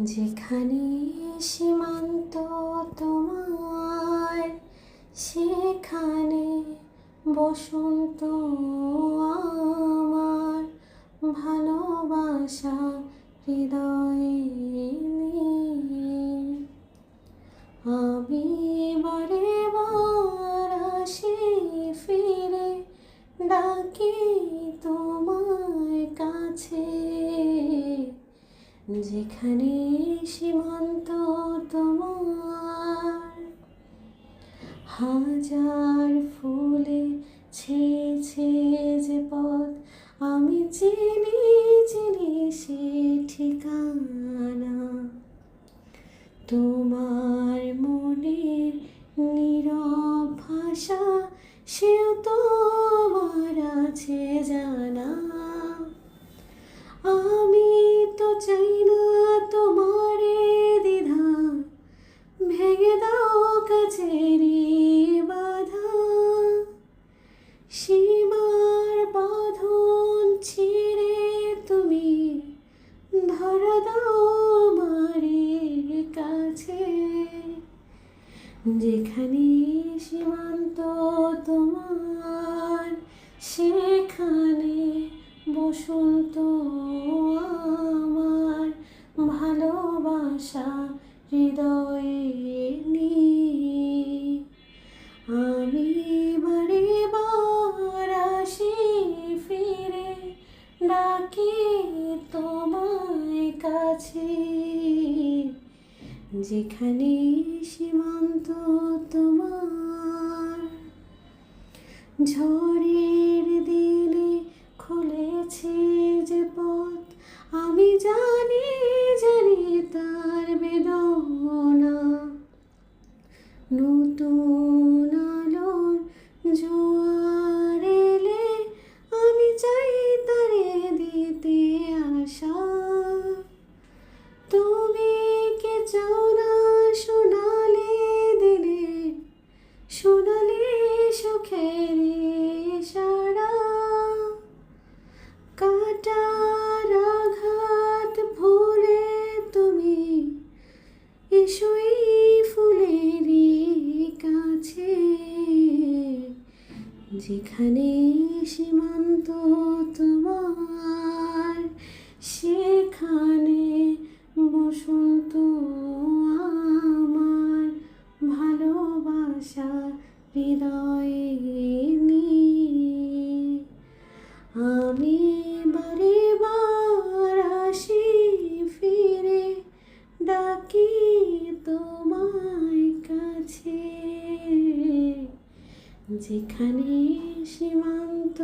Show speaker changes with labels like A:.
A: যেখানে সীমান্ত তোমার, সেখানে বসন্ত আমার। ভালোবাসা হৃদয়ে নিয়ে আমি বারে বার আসি ফিরে, ডাকি তোমার কাছে। যেখানে সীমান্ত তোমার, হাজার ফুলে ছেয়েছে যে পথ, আমি চিনি চিনি সে ঠিকানা। তোমার মনের নীরব ভাষা, সেও তোমার আছে জানা। আমি তো চাই না তোমার দ্বিধা, ভেঙে দাও কাছেরই বাধা। সীমার বাঁধন ছিঁড়ে তুমি ধরা দাও আমারে কাছে। যেখানে সীমান্ত তোমার, সেখানে বসন্ত আমার। ভালোবাসা হৃদয়ে নিয়ে আমি বারে বার আসি ফিরে, ডাকি তোমায় কাছে। যেখানে সীমান্ত তোমার, ঝড়ের দিনে খুলেছে যে পথ, আমি জানি জানি তার বেদনা। নতুন আলোর জোয়ার এলে আমি চাই তারে দিতে আশা। তুমি কে চাও না শোনালে দিলে, শোনালে সুখের সারা। কাটার আঘাত ভরে তুমি এসোই ফুলেরই কাছে। যেখানে সীমান্ত তোমার, সেখানে বসন্ত আমার। ভালোবাসা হৃদয়ে নিয়ে আমি বারে বার আসি ফিরে, ডাকি তোমায় কাছে। যেখানে সীমান্ত